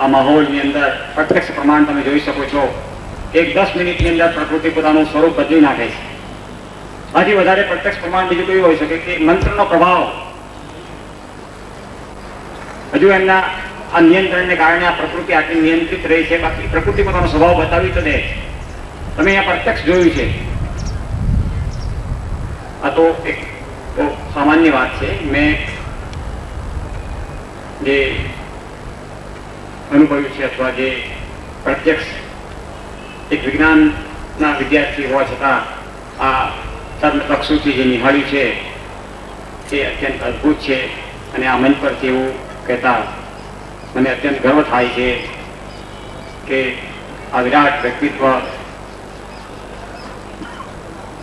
આ માહોલની અંદર પ્રત્યક્ષ પ્રમાણ તમે જોઈ શકો છો. એક 10 મિનિટની અંદર પ્રકૃતિ પોતાનું સ્વરૂપ બદલી નાખે છે. આથી વધારે પ્રત્યક્ષ પ્રમાણ બીજું કયું હોઈ શકે કે મંત્રનો પ્રભાવ હજુ એમના આ નિયંત્રણને કારણે આ પ્રકૃતિ આટલી નિયંત્રિત રહી છે. બાકી પ્રકૃતિ પોતાનો સ્વભાવ બતાવી તો દે. તમે અહીંયા પ્રત્યક્ષ જોયું છે. આ તો એક સામાન્ય વાત છે. મેં જે અનુભવ્યું છે અથવા જે પ્રત્યક્ષ એક વિજ્ઞાનના વિદ્યાર્થી હોવા છતાં આ ચક્ષુથી જે નિહાળ્યું છે એ અત્યંત અદ્ભુત છે. અને આ મંચ પરથી એવું કહેતા મને અત્યંત ગર્વ થાય છે કે આ વિરાટ વ્યક્તિત્વ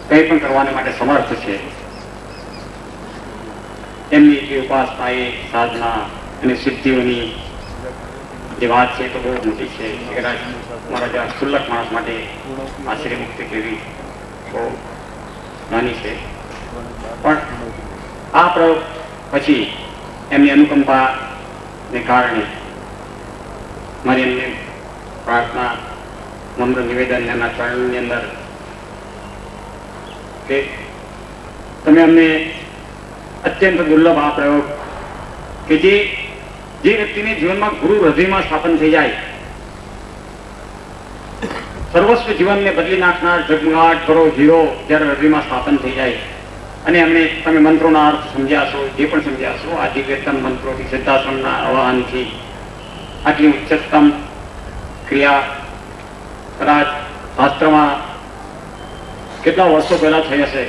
કંઈ પણ કરવાને માટે સમર્થ છે. એમની જે ઉપાસના એ સાધના અને સિદ્ધિઓની જે વાત છે તો બહુ મોટી છે. કદાચ મારા જેવા ક્ષુલ્લક માણસ માટે આશ્ચર્ય મુક્તિ કેવી બહુ નાની છે. પણ આ પ્રયોગ પછી એમની અનુકંપાને કારણે મારી એમને પ્રાર્થના નમ્ર નિવેદન એમના ચરણની અંદર કે તમે અમને અત્યંત દુર્લભ આ પ્રયોગ કે જે વ્યક્તિને જીવનમાં ગુરુ હૃદયમાં સ્થાપન થઈ જાય, સર્વસ્વ જીવનને બદલી નાખનાર જગમગાટ કરો હીરો જ્યારે હૃદયમાં સ્થાપન થઈ જાય અને એમણે તમે મંત્રોના અર્થ સમજ્યા છો, જે પણ સમજ્યા છો, આ દિવ્યતમ મંત્રોથી સિદ્ધાસનના આવાહનથી આટલી ઉચ્ચતમ ક્રિયા કદાચ શાસ્ત્રમાં કેટલા વર્ષો પહેલા થઈ હશે.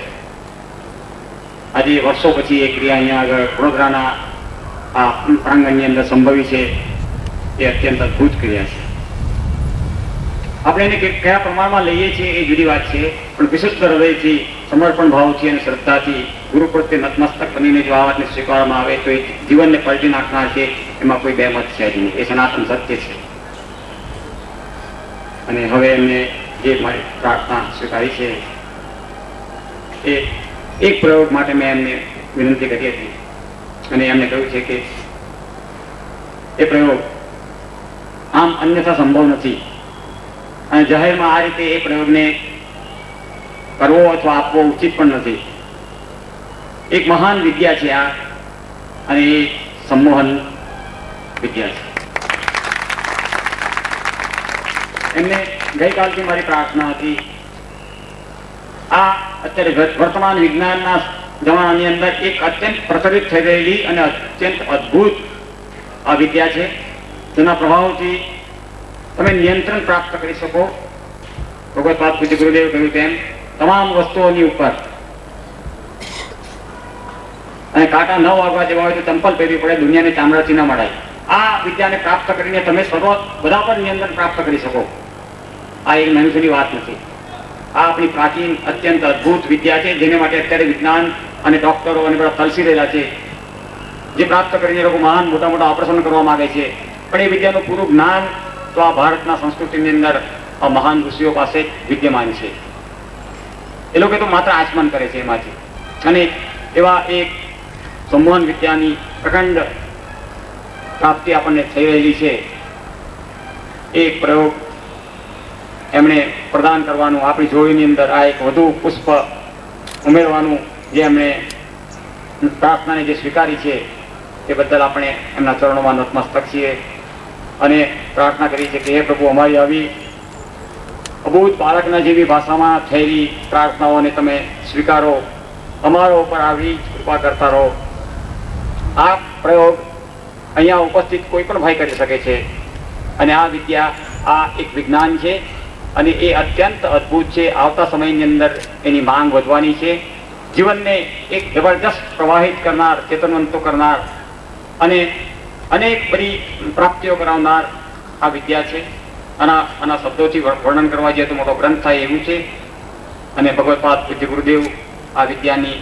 આજે વર્ષો પછી એ ક્રિયા અહીંયા આગળ વડોદરાના આ પ્રાંગણની અંદર સંભવી છે. એ અત્યંત અદભુત ક્રિયા છે. આપણે એને કયા પ્રમાણમાં લઈએ છીએ એ જુદી વાત છે, પણ વિશુદ્ધ હૃદયથી, સમર્પણ ભાવથી અને શ્રદ્ધાથી ગુરુ પ્રત્યે નતમસ્તક બનીને જો આ વાતને સ્વીકારવામાં આવે તો એ જીવનને પલટી નાખનાર છે. એમાં કોઈ બેમત છે જ નહીં. એ સનાતન સત્ય છે. અને હવે એમને જે મારી પ્રાર્થના સ્વીકારી છે એ એક પ્રયોગ માટે મેં એમને વિનંતી કરી હતી અને એમને કહ્યું છે કે એ પ્રયોગ આમ અન્યથા સંભવ નથી અને જાહેરમાં આ રીતે એ પ્રયોગને કરવો અથવા આપવો ઉચિત પણ નથી. એક મહાન વિદ્યા છે આ અને એ સંમોહન વિદ્યા છે. એમને ગઈકાલથી મારી પ્રાર્થના હતી આ અત્યારે વર્તમાન વિજ્ઞાનના જમાનાની અંદર એક અત્યંત પ્રચલિત થઈ રહેલી અને અત્યંત અદ્ભુત આ વિદ્યા છે જેના પ્રભાવથી તમે નિયંત્રણ પ્રાપ્ત કરી શકો. ભગવત પાદ પૂજ્ય ગુરુદેવ કહ્યું તેમ તમામ વસ્તુઓની ઉપર અને કાંટા ન વાગવા જેવા હોય તો ચંપલ પહેરવી પડે, દુનિયાને ચામડાથી ન મળાય. આ વિદ્યાને પ્રાપ્ત કરીને તમે સર્વ બધા પર નિયંત્રણ પ્રાપ્ત કરી શકો. આ એક મનુષ્યની વાત નથી. આ આપણી પ્રાચીન અત્યંત અદ્ભુત વિદ્યા છે જેને માટે અત્યારે વિજ્ઞાન અને ડોક્ટરો અને બધા તલસી રહેલા છે, જે પ્રાપ્ત કરીને લોકો મહાન મોટા મોટા ઓપરેશન કરવા માંગે છે. પણ એ વિદ્યાનું પૂરું જ્ઞાન તો આ ભારતના સંસ્કૃતિની અંદર આ મહાન ઋષિઓ પાસે વિદ્યમાન છે. એ લોકો તો માત્ર આચમન કરે છે એમાંથી. અને એવા એક સંમોહન વિદ્યાની પ્રચંડ પ્રાપ્તિ આપણને થઈ રહેલી છે. એક પ્રયોગ એમણે પ્રદાન કરવાનું, આપણી જોડીની અંદર આ એક વધુ પુષ્પ ઉમેરવાનું જે એમણે પ્રાર્થનાને જે સ્વીકારી છે એ બદલ આપણે એમના ચરણોમાં નતમસ્તક છીએ અને પ્રાર્થના કરી છે કે હે પ્રભુ, અમારી આવી અબોધ બાળકના જેવી ભાષામાં થયેલી પ્રાર્થનાઓને તમે સ્વીકારો, અમારો ઉપર આવી કૃપા કરતા રહો. આ પ્રયોગ અહીંયા ઉપસ્થિત કોઈ પણ ભાઈ કરી શકે છે અને આ વિદ્યા આ એક વિજ્ઞાન છે અને એ અત્યંત અદ્ભુત છે. આવતા સમયની અંદર એની માંગ વધવાની છે. જીવનને એક જબરજસ્ત પ્રવાહિત કરનાર, ચેતનવંતો કરનાર અને અનેક બધી પ્રાપ્તિઓ કરાવનાર આ વિદ્યા છે. આના શબ્દોથી વર્ણન કરવા જઈએ તો મોટો ગ્રંથ થાય એવું છે. અને ભગવત પાદ પૂજ્ય ગુરુદેવ આ વિદ્યાની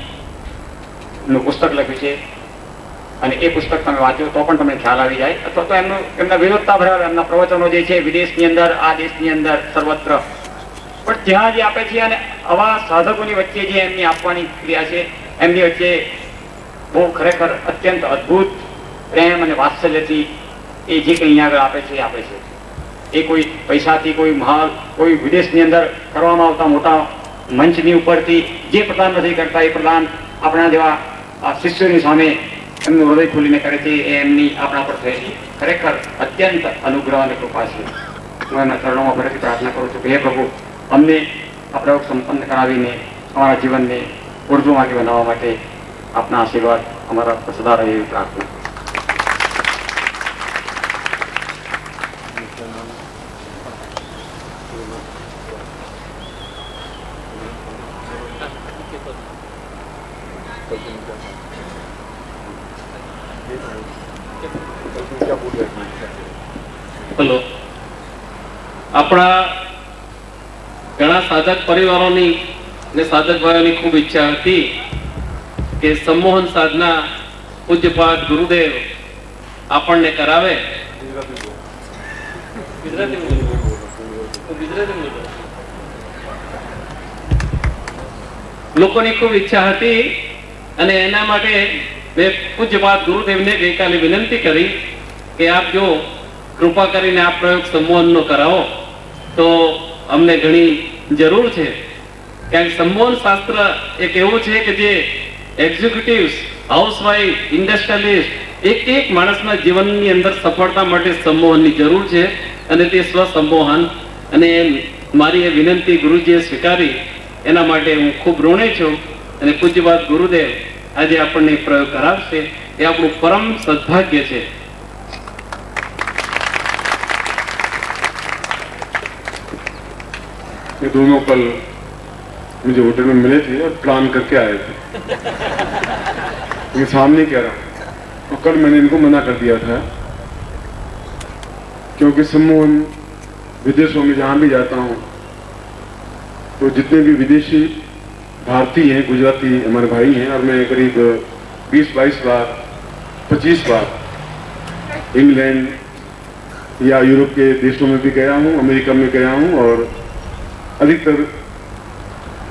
નું પુસ્તક લખ્યું છે અને એ પુસ્તક તમે વાંચો તો પણ તમને ખ્યાલ આવી જાય. અથવા તો એમના વિરોધતા ભરેલા એમના પ્રવચનો જે છે વિદેશની અંદર, આ દેશની અંદર, સર્વત્ર પણ ત્યાં જે આપે છે અને આવા સાધકોની વચ્ચે જે એમની આપવાની ક્રિયા છે એમની વચ્ચે બહુ ખરેખર અત્યંત અદ્ભુત પ્રેમ અને વાત્સલ્યથી એ જે કંઈ અહીંયા આગળ આપે છે એ આપે છે. એ કોઈ પૈસાથી, કોઈ મહાલ, કોઈ વિદેશની અંદર કરવામાં આવતા મોટા મંચની ઉપરથી જે પ્રદાન નથી કરતા એ પ્રદાન આપણા જેવા શિષ્યોની સામે એમનું હૃદય ખોલીને કરે છે. એ એમની આપણા પર થયેલી ખરેખર અત્યંત અનુગ્રહ અને કૃપા છે. હું એમના ચરણોમાં ફરીથી પ્રાર્થના કરું છું કે હે પ્રભુ, અમને આ પ્રયોગ સંપન્ન કરાવીને અમારા જીવનને ઉર્દુમાંથી બનાવવા માટે આપના આશીર્વાદ અમારા પર સદા રહે એવી પ્રાર્થના. હલો, આપણા ઘણા સાધક પરિવારોની ને સાધક ભાઈઓની ખૂબ ઈચ્છા હતી કે સંમોહન સાધના પૂજ્યપાદ ગુરુદેવ આપણને કરાવે. લોકોની ખૂબ ઈચ્છા હતી અને એના માટે મેં પૂજ્યપાદ ગુરુદેવને ગઈકાલે વિનંતી કરી કે આપ જો કૃપા કરીને આ પ્રયોગ સંમોહનનો કરાવો તો અમને ઘણી જરૂર છે. કારણ કે સંમોહન શાસ્ત્ર એક એવું છે કે જે એક્ઝિક્યુટિવ્સ, હાઉસવાઇફ, ઇન્ડસ્ટ્રીયલિસ્ટ, એક માણસના જીવનની અંદર સફળતા માટે સંમોહનની જરૂર છે અને તે સ્વસંમોહન. અને મારી એ વિનંતી ગુરુજીએ સ્વીકારી, એના માટે હું ખૂબ ઋણી છું. અને પૂજ્યપાદ ગુરુદેવ આજે આપણને પ્રયોગ કરાવશે એ આપણું પરમ સદભાગ્ય છે. ये दोनों कल मुझे होटल में मिले थे और प्लान करके आए थे. ये सामने कह रहा हूँ. और कल मैंने इनको मना कर दिया था क्योंकि सम्मोहन विदेशों में जहाँ भी जाता हूँ तो जितने भी विदेशी भारतीय हैं, गुजराती हमारे भाई हैं, और मैं करीब 20-22 बार 25 बार इंग्लैंड या यूरोप के देशों में भी गया हूँ, अमेरिका में गया हूँ और अधिकतर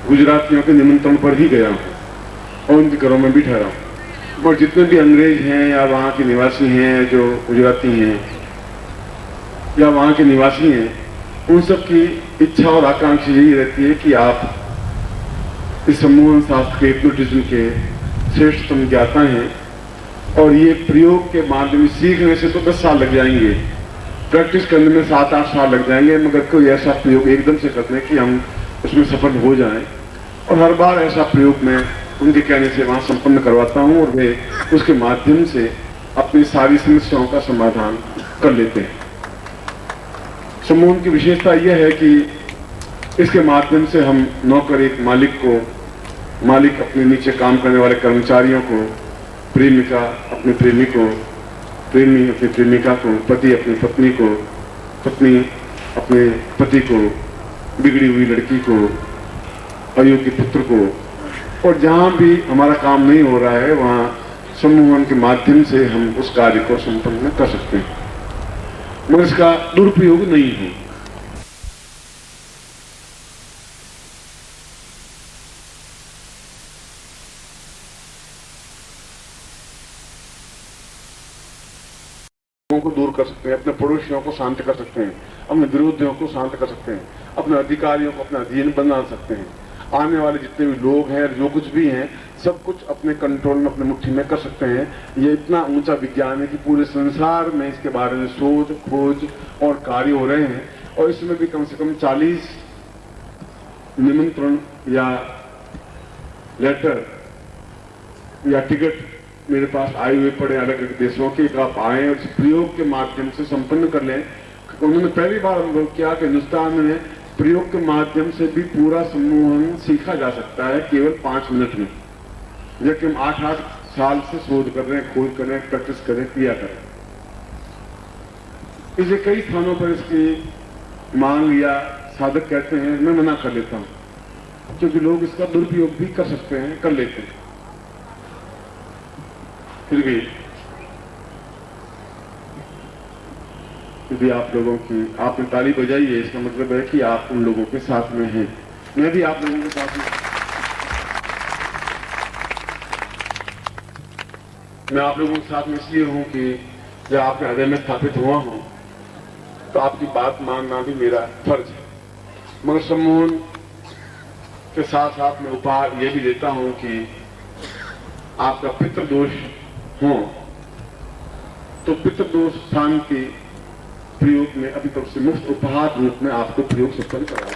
गुजरातियों के निमंत्रण पर ही गया हूँ और उनके घरों में भी ठहरा हूँ. और जितने भी अंग्रेज हैं या वहाँ के निवासी हैं जो गुजराती हैं या वहाँ के निवासी हैं, उन सब की इच्छा और आकांक्षा यही रहती है कि आप इस सम्मोहन शास्त्र के, हिप्नोटिज्म के श्रेष्ठतम ज्ञाता हैं और ये प्रयोग के माध्यम से सीखने से तो 10 साल लग जाएंगे, प्रैक्टिस करने में 7-8 साल लग जाएंगे, मगर कोई ऐसा प्रयोग एकदम से करते हैं कि हम उसमें सफल हो जाएं. और हर बार ऐसा प्रयोग मैं उनके कहने से वहाँ संपन्न करवाता हूँ और वे उसके माध्यम से अपनी सारी समस्याओं का समाधान कर लेते हैं. सम्मोहन की विशेषता यह है कि इसके माध्यम से हम नौकर एक मालिक अपने नीचे काम करने वाले कर्मचारियों को, प्रेमिका अपने प्रेमी को, प्रेमी अपनी प्रेमिका को, पति अपनी पत्नी को, पत्नी अपने पति को, बिगड़ी हुई लड़की को, अयोग्य पुत्र को, और जहाँ भी हमारा काम नहीं हो रहा है वहाँ सम्मोहन के माध्यम से हम उस कार्य को संपन्न कर सकते हैं, मगर इसका दुरुपयोग नहीं है. को दूर कर सकते हैं, अपने पड़ोसियों को शांत कर सकते हैं, अपने विरोधियों को शांत कर सकते हैं, अपने अधिकारियों को अपना अधीन बना सकते हैं. आने वाले जितने भी लोग हैं, जो कुछ भी हैं, सब कुछ अपने कंट्रोल में, अपने मुट्ठी में कर सकते हैं. ये इतना ऊंचा विज्ञान है कि पूरे संसार में इसके बारे में शोध, खोज और कार्य हो रहे हैं. और इसमें भी कम से कम 40 निमंत्रण या लेटर या टिकट मेरे पास आए हुए पड़े अलग अलग देशों के. आप आए और इस प्रयोग के माध्यम से संपन्न कर लें. उन्होंने पहली बार अनुभव किया कि हिंदुस्तान में प्रयोग के माध्यम से भी पूरा सम्मोहन सीखा जा सकता है केवल 5 मिनट में, जबकि हम 8-8 साल से शोध कर रहे हैं, खोज कर रहे हैं, प्रैक्टिस कर रहे हैं, क्रिया कर रहे हैं. इसे कई स्थानों पर इसकी मांग या साधक कहते हैं, मैं मना कर लेता हूं क्योंकि लोग इसका दुरुपयोग भी कर सकते हैं, कर लेते हैं. फिर भी यदि आप लोगों की, आपने ताली बजाई है, इसका मतलब है कि आप उन लोगों के साथ में हैं. मैं भी आप लोगों के साथ में, मैं आप लोगों के साथ में इसलिए हूं कि जब आपके हृदय में स्थापित हुआ हूं तो आपकी बात मानना भी मेरा फर्ज है। मगर सम्मोहन के साथ साथ मैं उपहार ये भी देता हूं कि आपका पितृदोष हो तो पितृदोष स्थान के प्रयोग में अभी तक से मुफ्त उपहार रूप में आपको प्रयोग संपन्न कराया।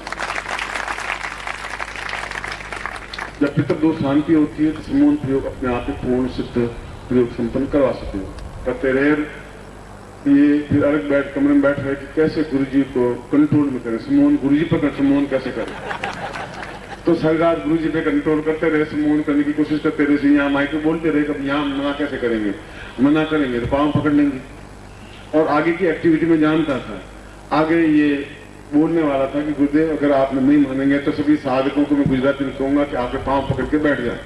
जब पितृदोष शांति होती है तो सम्मोहन प्रयोग अपने आप में पूर्ण सिद्ध प्रयोग संपन्न करवा सकते हो। करते रहे ये फिर अलग बैठ कमरे में बैठ रहे कि कैसे गुरुजी को कंट्रोल में करें, सम्मोहन गुरुजी पर सम्मोहन कैसे करें। तो सारी रात गुरुजी पे कंट्रोल करते रहे, सम्मोहन करने की कोशिश करते रहे, यहाँ माइक में बोलते रहे, कब यहाँ मना कैसे करेंगे, मना करेंगे तो पाँव पकड़ लेंगे। और आगे की एक्टिविटी में जानता था, आगे ये बोलने वाला था कि गुरुदेव अगर आप नहीं मानेंगे तो सभी साधकों को मैं गुजराती में कहूंगा कि आपके पाँव पकड़ के बैठ जाए,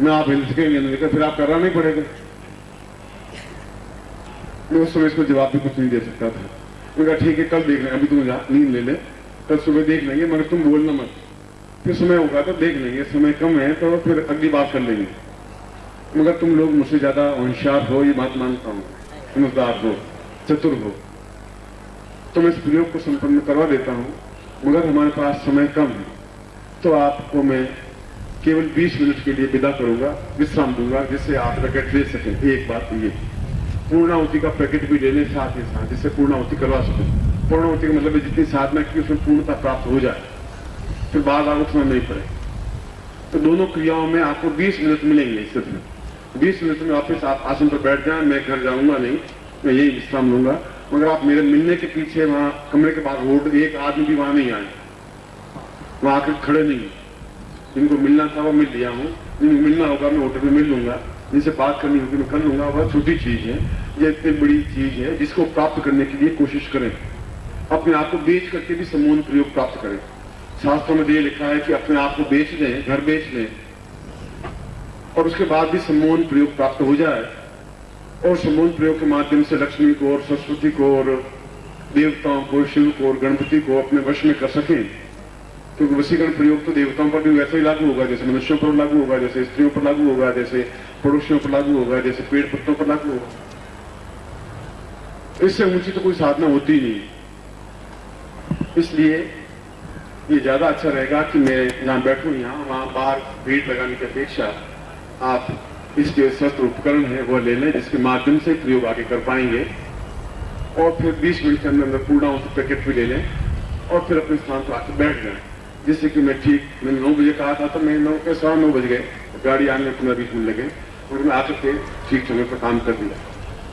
मैं आप हिल सकेंगे नहीं, फिर आप करना नहीं पड़ेगा। मैं उस समय इसको जवाब भी कुछ नहीं दे सकता था। मैं कहा ठीक है कल देख लेंगे, अभी तुम नींद ले ले, कल सुबह देख लेंगे, मगर तुम बोलना मत, फिर समय होगा तो देख लेंगे, समय कम है तो फिर अगली बात कर लेंगे। मगर तुम लोग मुझसे ज्यादा होशियार हो ये बात मानता हूँ, समझदार हो, चतुर हो, तो मैं इस प्रयोग को संपन्न करवा देता हूँ। मगर हमारे पास समय कम है तो आपको मैं केवल 20 मिनट के लिए विदा करूंगा, विश्राम दूंगा, जिससे आप पैकेट ले सकें। एक बात ये पूर्णाहुति का पैकेट भी लेने साथ ही साथ, जिससे पूर्णाहुति करवा सकें। पूर्णाहुति का मतलब जितनी साधना की उसमें पूर्णता प्राप्त हो जाए, फिर बार बार उठना नहीं पड़े। तो दोनों क्रियाओं में आपको 20 मिनट मिलेंगे। सिर्फ 20 मिनट में वापस आप आसन पर बैठ जाएं, मैं घर जाऊंगा नहीं, मैं यही विश्राम लूंगा। मगर आप मेरे मिलने के पीछे वहां कमरे के बाहर रोड एक आदमी भी वहां नहीं आए, वहां आकर खड़े नहीं। जिनको मिलना था वो मिल लिया हूँ, जिनको मिलना होगा मैं होटल में मिल लूंगा, जिनसे बात करनी होगी मैं कर लूंगा। वह छोटी चीज है, ये इतनी बड़ी चीज है जिसको प्राप्त करने के लिए कोशिश करें। अपने आप को बेच करके भी सम्मोहन प्रयोग प्राप्त करें। शास्त्रों में ये लिखा है कि अपने आप को बेच लें, घर बेच लें, और उसके बाद भी सम्मोहन प्रयोग प्राप्त हो जाए। और सम्मोहन प्रयोग के माध्यम से लक्ष्मी को और सरस्वती को और देवताओं को, शिव को और गणपति को अपने वश में कर सकें। क्योंकि वशीकरण प्रयोग तो देवताओं पर भी वैसे ही लागू होगा जैसे मनुष्यों पर लागू होगा, जैसे स्त्रियों पर लागू होगा, जैसे पड़ोसियों पर लागू होगा, जैसे पेड़ पत्तों पर लागू होगा। इससे ऊंची तो कोई साधना होती ही नहीं। इसलिए ये ज्यादा अच्छा रहेगा कि मैं जहां बैठूं यहाँ वहां बाहर भीड़ लगाने की अपेक्षा आप इसके शस्त्र उपकरण है वो ले लें, जिसके माध्यम से प्रयोग आगे कर पाएंगे। और फिर 20 मिनट के अंदर पूर्णाहुति पैकेट भी ले लें और फिर अपने स्थान पर आकर बैठ जाएं। जिससे कि मैं ठीक, मैंने 9 बजे कहा था तो मैं 9 के 9:15 बज गए, गाड़ी आने में 15-20 मिनट लगे और मैं आकर के ठीक समय पर काम कर दिया।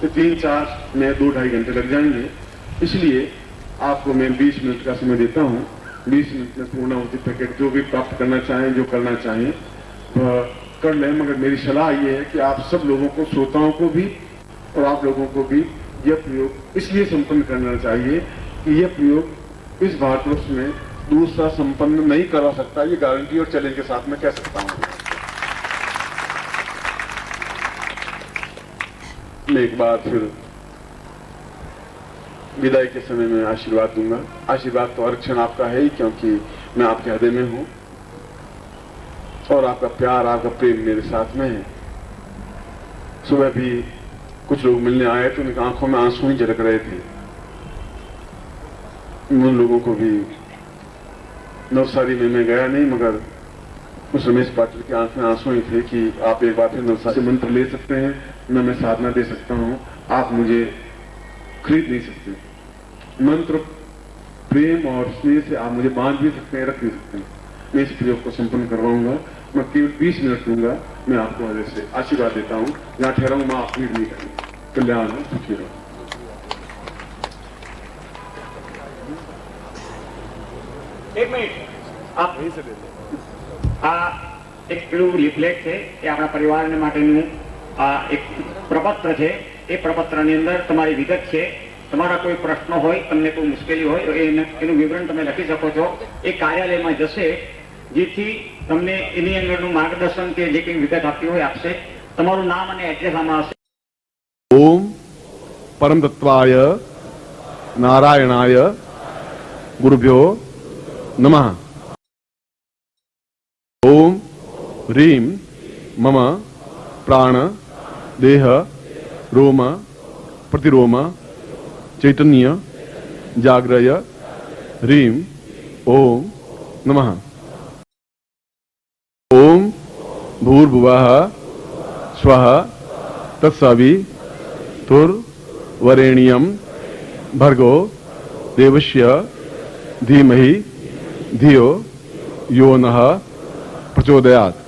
तो 3-4 में 2-2.5 घंटे लग जाएंगे। इसलिए आपको मैं 20 मिनट का समय देता हूँ। 20 मिनट में पूर्णाहुति पैकेट जो भी प्राप्त करना चाहें, जो करना चाहें वह कर लें। मगर मेरी सलाह ये है कि आप सब लोगों को, श्रोताओं को भी और आप लोगों को भी यह प्रयोग इसलिए संपन्न करना चाहिए कि यह प्रयोग इस भारतवर्ष में दूसरा संपन्न नहीं करवा सकता। ये गारंटी और चैलेंज के साथ मैं कह सकता हूं। मैं एक बार फिर विदाई के समय में आशीर्वाद दूंगा। आशीर्वाद तो हर क्षण आपका है ही, क्योंकि मैं आपके हृदय में हूं और आपका प्यार, आपका प्रेम मेरे साथ में है। सुबह भी कुछ लोग मिलने आए तो उनकी आंखों में आंसू ही झलक रहे थे। उन लोगों को भी नवसारी में मैं गया नहीं, मगर उस रमेश पाटिल की आंख में आंसू ही थे कि आप एक बार फिर नवसारी से मंत्र ले सकते हैं, न मैं साधना दे सकता हूं, आप मुझे खरीद नहीं सकते। मंत्र प्रेम और स्नेह से आप मुझे बांध भी सकते हैं, रख भी सकते हैं। मैं इस प्रयोग को संपन्न करवाऊंगा। मैं केवल 20 मिनट दूंगा। मैं आपको हृदय से आशीर्वाद देता हूं। जहां ठहरा हूं मैं आप भीड़ नहीं करेंगे। कल्याण हो, सुखी रहो। एक मिनिट आप यहीं से આ એક પેલું લિફલેટ છે એ આપણા પરિવારને માટેનું આ એક પ્રપત્ર છે। એ પ્રપત્રની અંદર તમારી વિગત છે। તમારા કોઈ પ્રશ્નો હોય, તમને કોઈ મુશ્કેલી હોય તો એનું વિવરણ તમે લખી શકો છો। એ કાર્યાલયમાં જશે, જેથી તમને એની અંદરનું માર્ગદર્શન કે જે કંઈ વિગત આપવી હોય આપશે। તમારું નામ અને એડ્રેસ આમાં હશે। ओम परम तत्वाय नारायणाय गुरुभ्यो नमः। ओम ह्रीं मम प्राण देह रोम प्रतिरोम चैतन्य जाग्रय ह्रीं ओम नमः। ओम भूर्भुवः स्वः तत्सवितुर्वरेण्यं भर्गो देवस्य धीमहि धियो यो नः प्रचोदयात्।